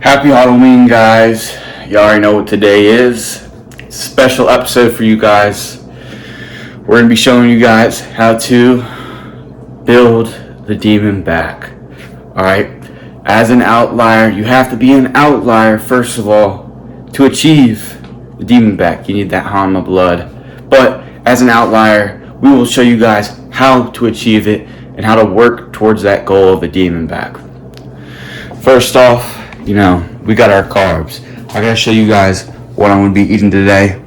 Happy Halloween, guys. You already know what today is. Special episode for you guys. We're going to be showing you guys how to build the demon back. Alright? As an outlier, you have to be an outlier, first of all, to achieve the demon back. You need that Hama blood. But as an outlier, we will show you guys how to achieve it and how to work towards that goal of the demon back. First off, we got our carbs. I gotta show you guys what I'm gonna be eating today.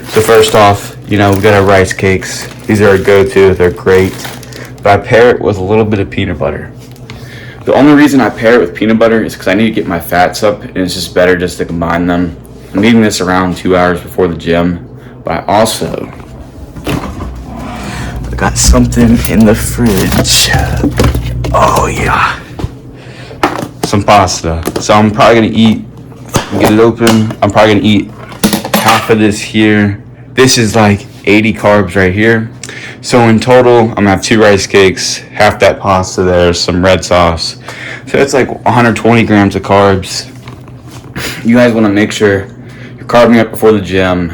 So first off, we got our rice cakes. These are a go-to, they're great. But I pair it with a little bit of peanut butter. The only reason I pair it with peanut butter is because I need to get my fats up, and it's just better just to combine them. I'm eating this around 2 hours before the gym, but I also got something in the fridge. Oh yeah. Some pasta. So I'm probably gonna get it open. I'm probably gonna eat half of this here. This is like 80 carbs right here. So in total, I'm gonna have 2 rice cakes, half that pasta there, some red sauce. So it's like 120 grams of carbs. You guys wanna make sure you're carbing up before the gym.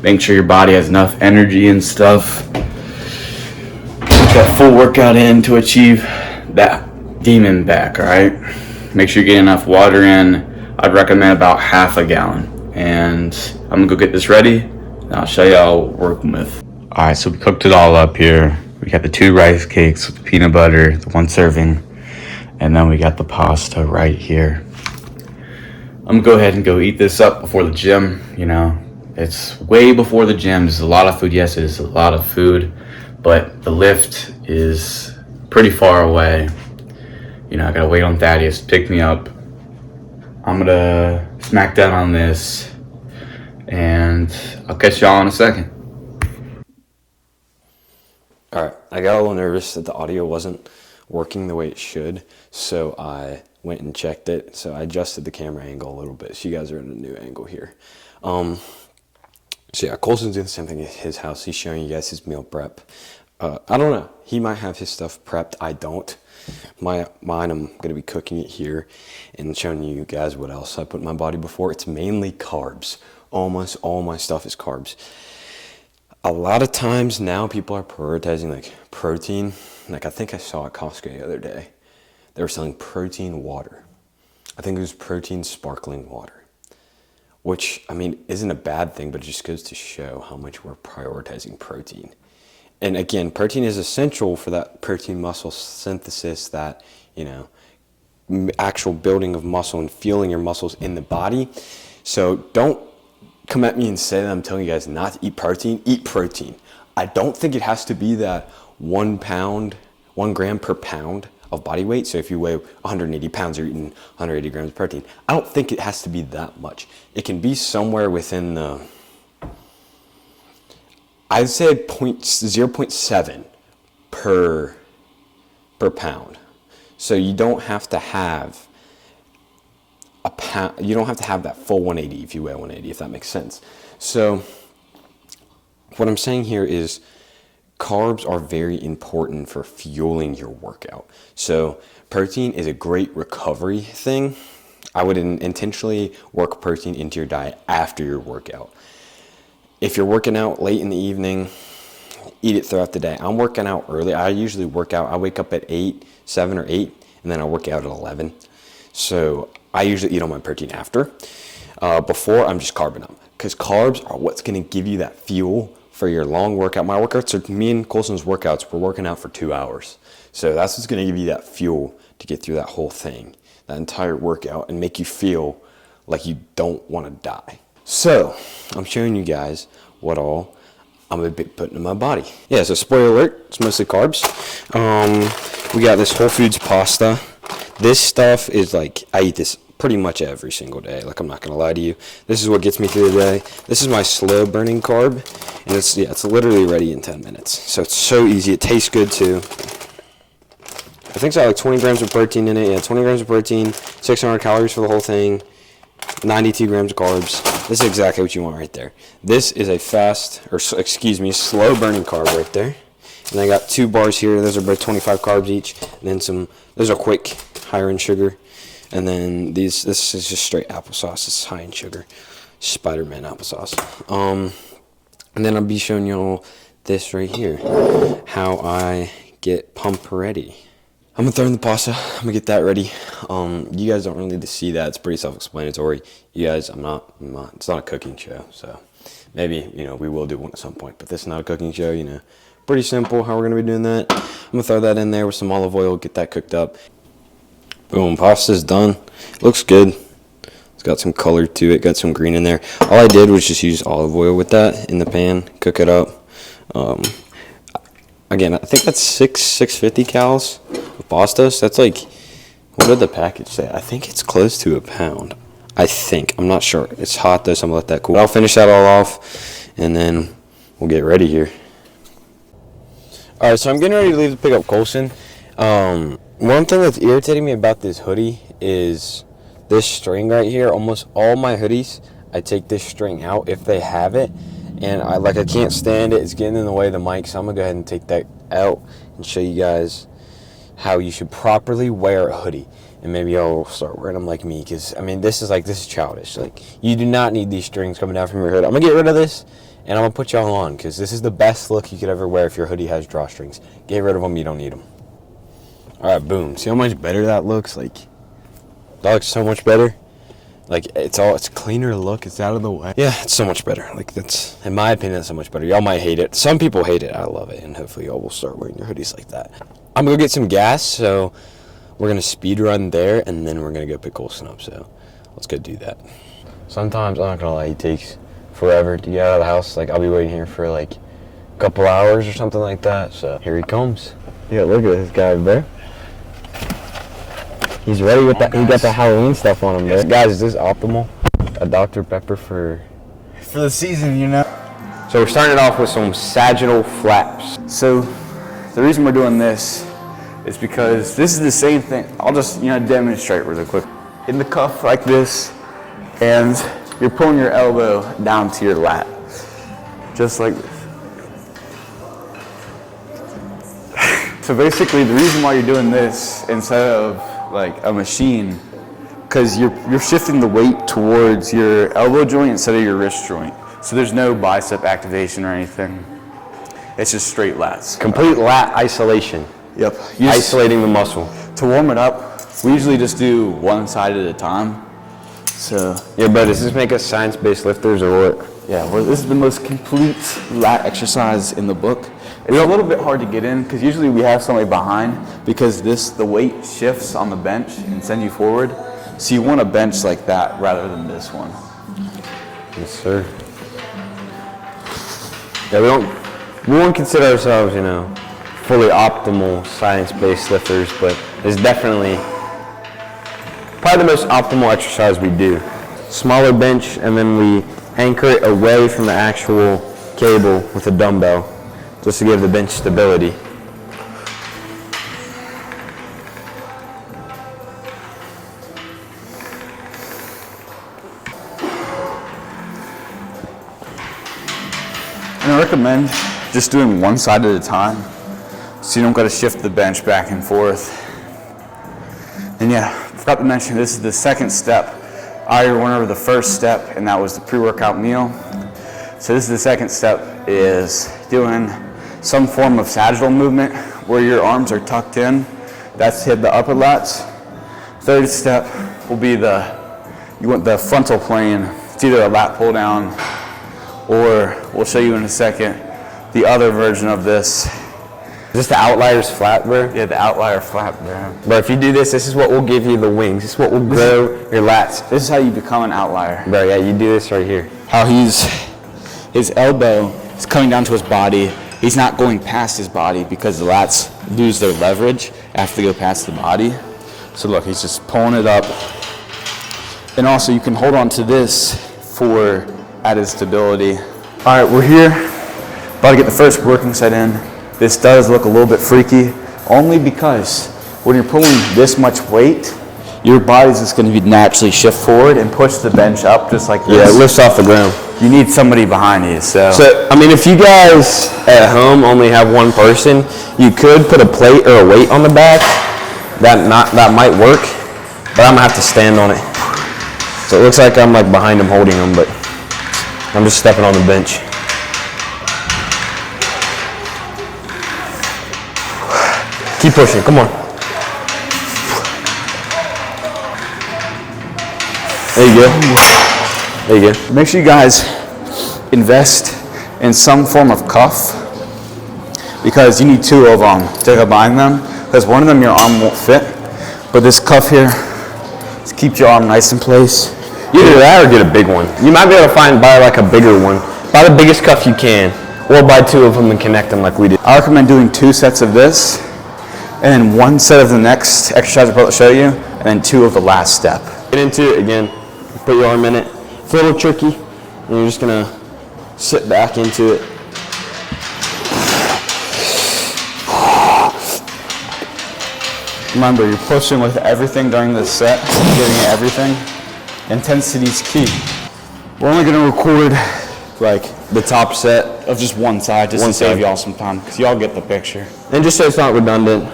Make sure your body has enough energy and stuff. Get that full workout in to achieve that demon back, alright? Make sure you get enough water in. I'd recommend about half a gallon. And I'm gonna go get this ready, and I'll show you how we're working with. Alright, so we cooked it all up here. We got the 2 rice cakes with the peanut butter, the 1 serving, and then we got the pasta right here. I'm gonna go ahead and go eat this up before the gym. It's way before the gym. There's a lot of food. Yes, it is a lot of food, but the lift is pretty far away. I gotta wait on Thaddeus to pick me up. I'm gonna smack down on this, and I'll catch y'all in a second. Alright, I got a little nervous that the audio wasn't working the way it should, so I went and checked it. So I adjusted the camera angle a little bit, so you guys are in a new angle here. So yeah, Colson's doing the same thing at his house. He's showing you guys his meal prep. I don't know. He might have his stuff prepped. I don't. Mine, I'm going to be cooking it here and showing you guys what else I put in my body before. It's mainly carbs. Almost all my stuff is carbs. A lot of times now people are prioritizing like protein. Like I think I saw at Costco the other day, they were selling protein water. I think it was protein sparkling water, which I mean isn't a bad thing, but it just goes to show how much we're prioritizing protein. And again, protein is essential for that protein muscle synthesis, that, actual building of muscle and feeling your muscles in the body. So don't come at me and say that I'm telling you guys not to eat protein. Eat protein. I don't think it has to be that 1 gram per pound of body weight. So if you weigh 180 pounds, you're eating 180 grams of protein. I don't think it has to be that much. It can be somewhere within the, I'd say 0.7 per pound. So you don't have to have a pound. You don't have to have that full 180 if you weigh 180, if that makes sense. So what I'm saying here is carbs are very important for fueling your workout. So protein is a great recovery thing. I would intentionally work protein into your diet after your workout. If you're working out late in the evening, eat it throughout the day. I'm working out early. I usually work out. I wake up at 7 or 8, and then I work out at 11. So I usually eat all my protein after. Before, I'm just carbing up, because carbs are what's going to give you that fuel for your long workout. My workouts are, me and Colson's workouts, we're working out for 2 hours. So that's what's going to give you that fuel to get through that whole thing, that entire workout, and make you feel like you don't want to die. So, I'm showing you guys what all I'm going to be putting in my body. Yeah, so spoiler alert, it's mostly carbs. We got this Whole Foods pasta. This stuff is like, I eat this pretty much every single day. Like, I'm not going to lie to you. This is what gets me through the day. This is my slow burning carb. And it's literally ready in 10 minutes. So it's so easy. It tastes good too. I think it's got like 20 grams of protein in it. Yeah, 20 grams of protein, 600 calories for the whole thing. 92 grams of carbs. This is exactly what you want right there. This is a slow burning carb right there. And I got 2 bars here. Those are about 25 carbs each. And then those are quick, higher in sugar. And then this is just straight applesauce. It's high in sugar. Spider-Man applesauce. And then I'll be showing y'all this right here, how I get pump ready. I'm gonna throw in the pasta. I'm gonna get that ready. You guys don't really need to see that. It's pretty self-explanatory. You guys, I'm not. It's not a cooking show, so maybe we will do one at some point. But this is not a cooking show. Pretty simple how we're gonna be doing that. I'm gonna throw that in there with some olive oil. Get that cooked up. Boom, pasta's done. Looks good. It's got some color to it. Got some green in there. All I did was just use olive oil with that in the pan. Cook it up. Again, I think that's 650 calories of pasta. So that's like, what did the package say? I think it's close to a pound. I think. I'm not sure. It's hot though, so I'm gonna let that cool. But I'll finish that all off, and then we'll get ready here. All right, so I'm getting ready to leave to pick up Colson. One thing that's irritating me about this hoodie is this string right here. Almost all my hoodies, I take this string out if they have it. And I can't stand it. It's getting in the way of the mic, so I'm gonna go ahead and take that out and show you guys how you should properly wear a hoodie. And maybe y'all will start wearing them like me, because this is childish. Like, you do not need these strings coming down from your hood. I'm gonna get rid of this, and I'm gonna put y'all on, because this is the best look you could ever wear if your hoodie has drawstrings. Get rid of them. You don't need them. All right, boom. See how much better that looks? Like, that looks so much better. Like, it's a cleaner look. It's out of the way. Yeah, it's so much better. Like, that's, in my opinion, that's so much better. Y'all might hate it. Some people hate it. I love it. And hopefully y'all will start wearing your hoodies like that. I'm going to go get some gas. So we're going to speed run there. And then we're going to go pick Colson up. So let's go do that. Sometimes, I'm not going to lie, it takes forever to get out of the house. Like, I'll be waiting here for like a couple hours or something like that. So here he comes. Yeah, look at this guy, bro. He's ready with that. He got the Halloween stuff on him, man. Guys, is this optimal? A Dr. Pepper for the season, So we're starting it off with some sagittal flaps. So the reason we're doing this is because this is the same thing. I'll just demonstrate really quick. In the cuff like this, and you're pulling your elbow down to your lat, just like this. So basically, the reason why you're doing this instead of like a machine, because you're shifting the weight towards your elbow joint instead of your wrist joint. So there's no bicep activation or anything. It's just straight lats. Complete lat isolation. Yep. Isolating the muscle. To warm it up, we usually just do one side at a time. So yeah, but does this make us science-based lifters or what? Yeah, well, this is the most complete lat exercise in the book. It's a little bit hard to get in because usually we have somebody behind, because the weight shifts on the bench and sends you forward. So you want a bench like that rather than this one. Yes, sir. Yeah, we won't consider ourselves, fully optimal science-based lifters, but it's definitely probably the most optimal exercise we do. Smaller bench, and then we anchor it away from the actual cable with a dumbbell, just to give the bench stability. And I recommend just doing one side at a time, so you don't got to shift the bench back and forth. And yeah, I forgot to mention, this is the second step. I already went over the first step, and that was the pre-workout meal. So this is the second step, is doing some form of sagittal movement where your arms are tucked in. That's hit the upper lats. Third step will be you want the frontal plane. It's either a lat pull down, or we'll show you in a second the other version of this. Is this the outliers flat, bro? Yeah, the outlier flat, bro. But if you do this, this is what will give you the wings. This is what will grow your lats. This is how you become an outlier. Bro, yeah, you do this right here. How his elbow is coming down to his body. He's not going past his body because the lats lose their leverage after they go past the body. So look, he's just pulling it up. And also you can hold on to this for added stability. All right, we're here. About to get the first working set in. This does look a little bit freaky, only because when you're pulling this much weight, your body's just going to be naturally shift forward and push the bench up just like this. Yeah, it lifts off the ground. You need somebody behind you. So if you guys at home only have one person, you could put a plate or a weight on the back. That might work. but I'm gonna have to stand on it. So it looks like I'm like behind him holding him, but I'm just stepping on the bench. Keep pushing, come on. There you go. There you go. Make sure you guys invest in some form of cuff, because you need 2 of them to combine them, because one of them your arm won't fit, but this cuff here just keeps your arm nice in place. Either that or get a big one. You might be able to buy like a bigger one. Buy the biggest cuff you can, or buy 2 of them and connect them like we did. I recommend doing 2 sets of this, and then 1 set of the next exercise I'm about to show you, and then 2 of the last step. Get into it again. Put your arm in it. It's a little tricky, and you're just gonna sit back into it. Remember, you're pushing with everything during this set, giving it everything. Intensity is key. We're only gonna record like The top set. of just one side, just One to save side. y'all some time, because y'all get the picture. And just so it's not redundant,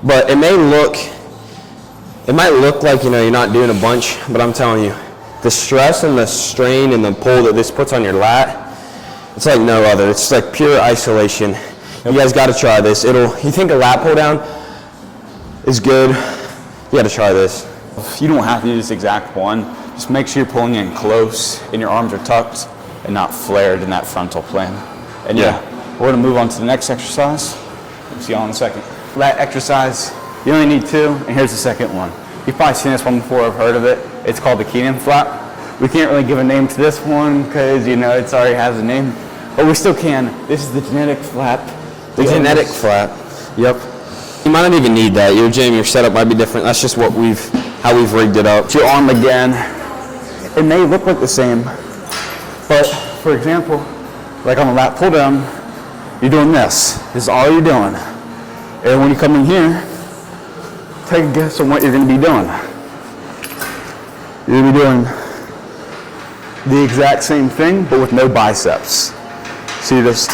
but it might look like, you know, you're not doing a bunch, but I'm telling you, the stress and the strain and the pull that this puts on your lat, it's like no other. It's like pure isolation. You guys got to try this. You think a lat pull down is good, you got to try this. You don't have to do this exact one. Just make sure you're pulling in close and your arms are tucked and not flared in that frontal plane. And yeah, we're gonna move on to the next exercise. We'll see y'all in a second. Lat exercise, you only need 2, and here's the second one. You've probably seen this one before, I've heard of it. It's called the Keenan flap. We can't really give a name to this one because, you know, it already has a name, but we still can. This is the genetic flap. The genetic flap. Yep. You might not even need that. Your gym, your setup might be different. That's just how we've rigged it up. Your arm again. It may look like the same, but for example, like on a lat pull down, you're doing this. This is all you're doing. And when you come in here, take a guess on what you're gonna be doing. You're gonna be doing the exact same thing, but with no biceps. So you just,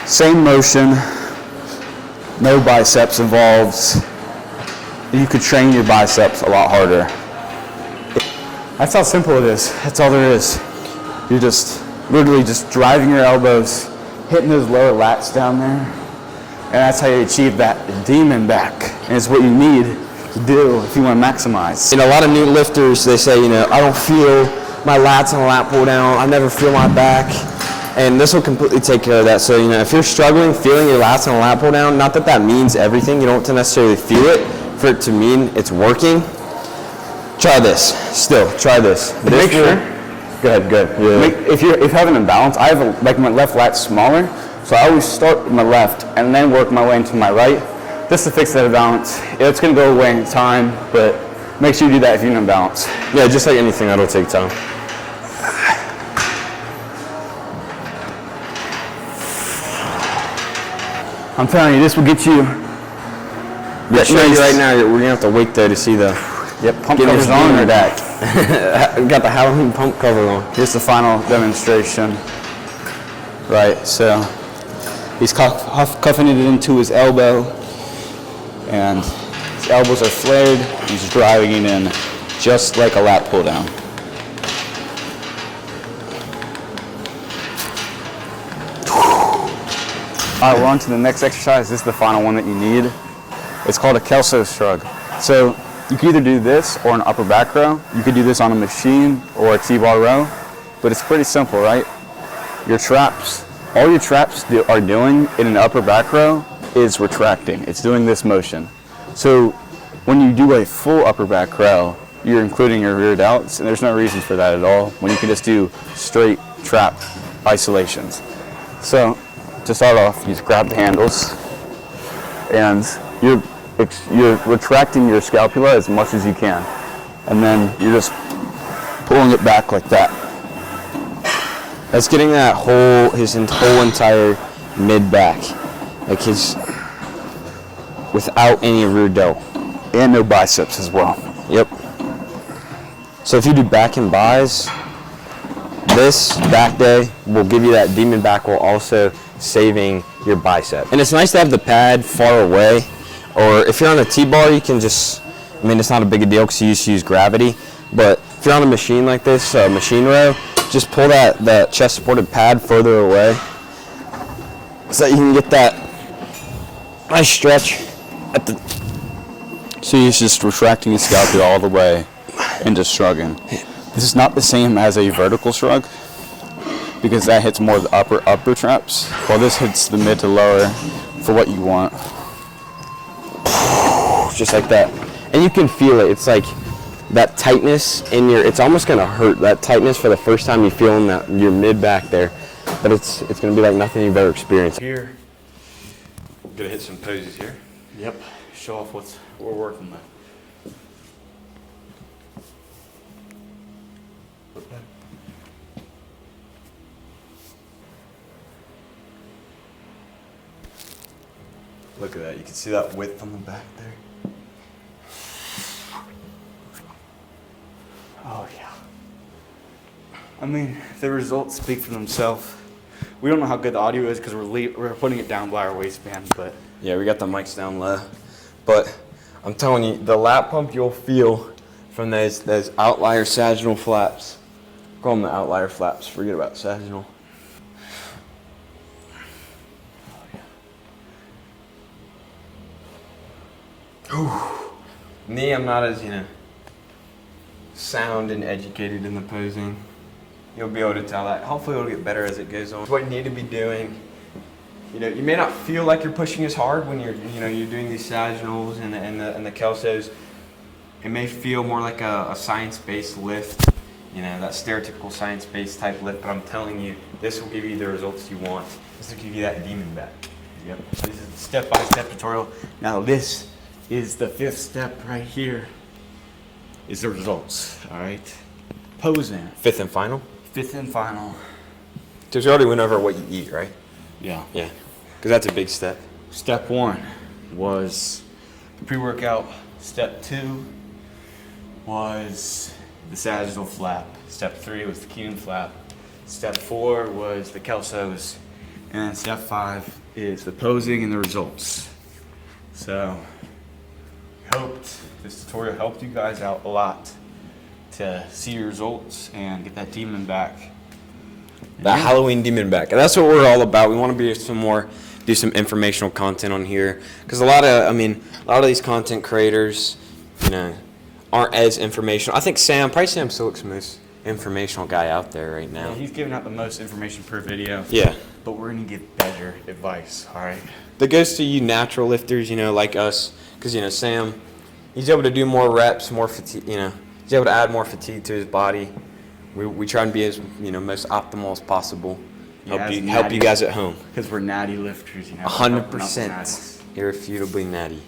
same motion, no biceps involved. You could train your biceps a lot harder. That's how simple it is. That's all there is. You're just literally just driving your elbows, hitting those lower lats down there, and that's how you achieve that demon back. And it's what you need to do if you want to maximize. You know, a lot of new lifters, they say, you know, I don't feel my lats on a lat pull down. I never feel my back. And this will completely take care of that. So, you know, if you're struggling feeling your lats on a lat pull down, not that that means everything. You don't have to necessarily feel it for it to mean it's working. Try this. Still, try this. Make sure. Go ahead, good. Yeah. If you have an imbalance, I have like my left lat's smaller, so I always start with my left and then work my way into my right, just to fix that imbalance. It's gonna go away in time, but make sure you do that if you're in an imbalance. Yeah, just like anything, that'll take time. I'm telling you, this will get you. Yeah, show you right now. We're gonna have to wait there to see the. Yep, pump covers on or back. We got the Halloween pump cover on. Here's the final demonstration. Right, so he's cuffing it into his elbow, and his elbows are flared. He's driving it in just like a lat pull down. All right, we're on to the next exercise. This is the final one that you need. It's called a Kelso shrug. So you can either do this or an upper back row. You could do this on a machine or a T-bar row, but it's pretty simple, right? Your traps, all your traps are doing in an upper back row is retracting. It's doing this motion. So when you do a full upper back row, you're including your rear delts, and there's no reason for that at all when you can just do straight trap isolations. So to start off, you just grab the handles, and you're retracting your scapula as much as you can, and then you're just pulling it back like that. That's getting that his whole entire mid back, like his, without any rear delt. And no biceps as well. Yep. So if you do back and bis, this back day will give you that demon back while also saving your bicep. And it's nice to have the pad far away, or if you're on a T-bar, you can just, I mean, it's not a big a deal because you used to use gravity. But if you're on a machine like this, machine row, just pull that chest supported pad further away so that you can get that nice stretch at the. So he's just retracting his scapula all the way and just shrugging. This is not the same as a vertical shrug because that hits more of the upper traps, while this hits the mid to lower for what you want. Just like that. And you can feel it. It's like that tightness in your, it's almost going to hurt. That tightness for the first time you feel in that your mid back there. But it's going to be like nothing you've ever experienced. Here, we're going to hit some poses here. Yep, show off what we're working with. Look at that, you can see that width on the back there. Oh yeah. I mean, the results speak for themselves. We don't know how good the audio is because we're putting it down by our waistband, but yeah, we got the mics down low. But I'm telling you, the lat pump you'll feel from those outlier sagittal flaps. Call them the outlier flaps. Forget about sagittal. Me, I'm not as, sound and educated in the posing. You'll be able to tell that. Hopefully it'll get better as it goes on. What you need to be doing, you may not feel like you're pushing as hard when you're doing these sagittals and the kelsos. It may feel more like a science-based lift, that stereotypical science-based type lift, but I'm telling you, this will give you the results you want. This will give you that demon back. yep. This is a step-by-step tutorial. Now this is the 5th step right here. Is the results, all right? Posing. 5th and final? 5th and final. Because we already went over what you eat, right? Yeah. Yeah. Because that's a big step. Step 1 was the pre-workout. Step 2 was the sagittal flap. Step 3 was the Keenan flap. Step 4 was the kelsos. And then step 5 is the posing and the results. So, I hoped this tutorial helped you guys out a lot to see your results and get that demon back. That Halloween demon back. And that's what we're all about. We want to do some informational content on here. Because a lot of these content creators, aren't as informational. I think probably Sam Silk's the most informational guy out there right now. Yeah, he's giving out the most information per video. Yeah. But we're going to give better advice, all right? That goes to you natural lifters, like us. Because, Sam, he's able to do more reps, more fatigue, he's able to add more fatigue to his body. We try and be as, most optimal as possible. Help you guys at home. Because we're natty lifters, 100% irrefutably natty.